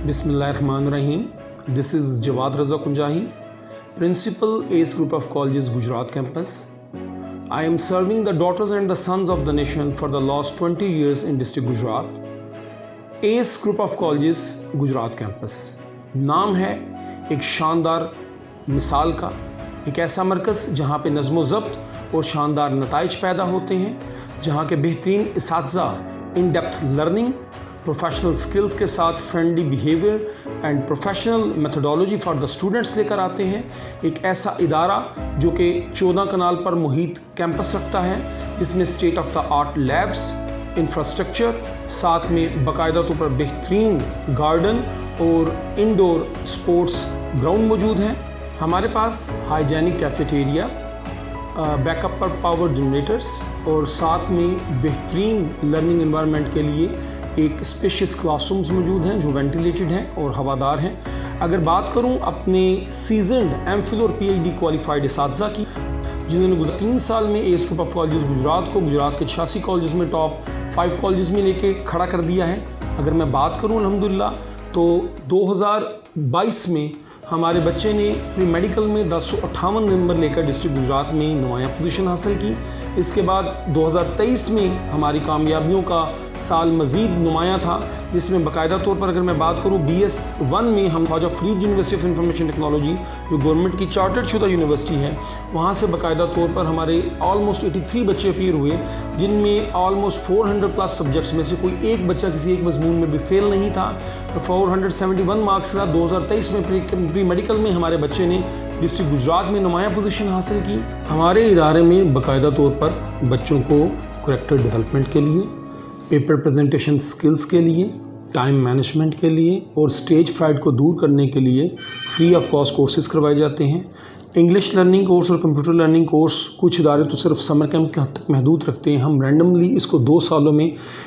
Bismillahirrahmanirrahim. This is Jawad Raza Kunjahi, Principal ACE Group of Colleges, Gujarat campus. I am serving the daughters and the sons of the nation for the last 20 years in district Gujarat. ACE Group of Colleges, Gujarat campus. नाम है एक शानदार मिसाल का, एक ऐसा मरकज़ जहाँ पे नज़्म ज़ब्त और शानदार नताइज पैदा होते हैं, जहाँ के बेहतरीन इसातिज़ा in depth learning, professional skills के साथ friendly behaviour and professional methodology for the students लेकर आते हैं। एक ऐसा इदारा जो कि 14 कनाल पर मुहित कैंपस रखता है, जिसमें state of the art labs, infrastructure, साथ में बाकायदा तौर पर बेहतरीन गार्डन और इंडोर स्पोर्ट्स ग्राउंड मौजूद हैं। हमारे पास हाइजेनिक कैफेटेरिया, बैकअप पर पावर जनरेटर्स और साथ में बेहतरीन लर्निंग एनवायरनमेंट के लिए एक स्पेशियस क्लासरूम्स मौजूद हैं जो वेंटिलेटेड हैं और हवादार हैं। अगर बात करूं अपने सीजनड एमफिल और पीएचडी क्वालिफाइड इसातिज़ा की, जिन्होंने गुज़श्ता 3 साल में S group of colleges Gujarat को गुजरात के 86 कॉलेजेस में टॉप 5 कॉलेजेस में लेके खड़ा कर दिया है। अगर मैं बात करूं अल्हम्दुलिल्लाह तो 2022 में हमारे बच्चे ने प्री मेडिकल में 1058 नंबर लेकर डिस्ट्रिक्ट गुजरात में नुमायाँ पोजीशन हासिल की। इसके बाद 2023 में हमारी कामयाबियों का साल मज़ीद नुमायाँ था, जिसमें बाकायदा तौर पर अगर मैं बात करूँ BS1 में हम Khwaja Farid university of information technology जो गवर्नमेंट की चार्टर्ड शुदा यूनिवर्सिटी है, वहाँ से बाकायदा तौर पर हमारे ऑलमोस्ट 83 बच्चे अपीयर हुए, जिनमें ऑलमोस्ट 400+ सब्जेक्ट्स में से कोई एक बच्चा किसी एक मजमून में भी फेल नहीं था। 471 मार्क्स के साथ 2023 में प्री मेडिकल में हमारे बच्चे ने डिस्ट्रिक्ट गुजरात में नुमायाँ पोजीशन हासिल की। हमारे इदारे में बाकायदा तौर पर बच्चों को करैक्टर डेवलपमेंट के लिए, पेपर प्रेजेंटेशन स्किल्स के लिए, टाइम मैनेजमेंट के लिए और स्टेज फ्राइट को दूर करने के लिए फ्री ऑफ कॉस्ट कोर्सेज करवाए जाते हैं। इंग्लिश लर्निंग कोर्स और कंप्यूटर लर्निंग कोर्स कुछ इदारे तो सिर्फ समर कैंप के हद तक महदूद रखते हैं। हम रैंडमली इसको 2 सालों में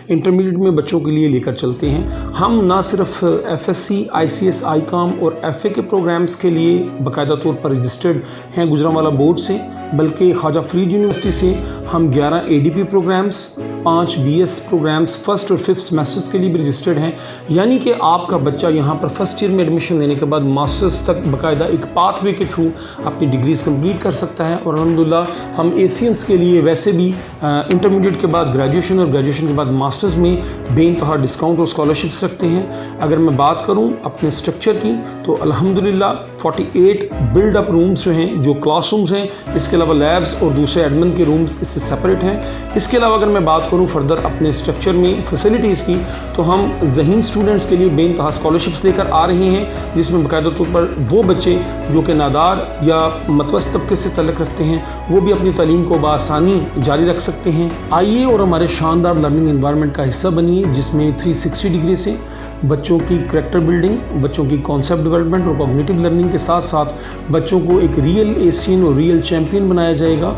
इंटरमीडिएट में बच्चों के लिए लेकर चलते हैं। हम ना सिर्फ FSC, ICS, ICOM और FA के प्रोग्राम्स के लिए बाकायदा तौर पर रजिस्टर्ड हैं गुजरांवाला बोर्ड से, बल्कि ख्वाजा फरीद यूनिवर्सिटी से हम 11 ADP programmes, 5 BS programmes first और 5th सेमेस्टर्स के लिए भी रजिस्टर्ड हैं। यानी कि आपका बच्चा यहाँ पर फर्स्ट ईयर में एडमिशन लेने के बाद मास्टर्स तक बाकायदा एक पाथवे के थ्रू अपनी डिग्रीज कंप्लीट कर सकता है। और अल्हम्दुलिल्लाह हम एशियंस के लिए वैसे भी इंटरमीडिएट के बाद ग्रेजुएशन और ग्रेजुएशन के बाद मास्टर्स में बेइंतहा डिस्काउंट और स्कॉलरशिप्स रखते हैं। अगर मैं बात करूँ अपने स्ट्रक्चर की तो अल्हम्दुलिल्लाह 48 बिल्डअप रूम्स जो हैं, जो क्लासरूम्स हैं, इसके अलावा लैब्स और दूसरे एडमिन के रूम्स इससे सेपरेट हैं। इसके अलावा अगर मैं बात करूँ फर्दर अपने स्ट्रक्चर में फैसिलिटीज़ की, तो हम ज़हीन स्टूडेंट्स के लिए बेइंतहा स्कॉलरशिप्स लेकर आ रहे हैं, जिसमें बाकायदा तौर पर वो बच्चे जो कि नादार या मतवस्त तबके से तल्लुक़ रखते हैं, वो भी अपनी तालीम को बआसानी जारी रख सकते हैं। आइए और हमारे शानदार लर्निंग एनवायरनमेंट का हिस्सा बनिए, जिसमें 360 डिग्री से बच्चों की करैक्टर बिल्डिंग, बच्चों की कॉन्सेप्ट डेवलपमेंट और कॉग्निटिव लर्निंग के साथ साथ बच्चों को एक रियल एशियन और रियल चैम्पियन बनाया जाएगा।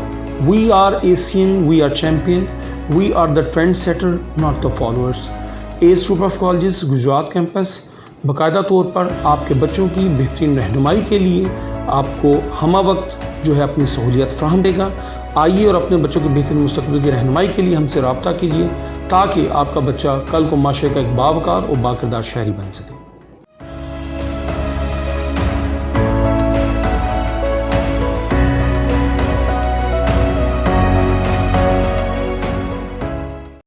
We are Asian, we are champion, we are the trend setter, not the followers. S group of colleges Gujarat campus बाकायदा तौर पर आपके बच्चों की बेहतरीन रहनुमाई के लिए आपको हमा वक्त जो है अपनी सहूलियत फराहम देगा। आइए और अपने बच्चों के बेहतरीन मुस्तकबिल की रहनुमाई के लिए हमसे रब्ता कीजिए, ताकि आपका बच्चा कल को माशरे का एक बावकार और बाकिरदार शहरी बन सके।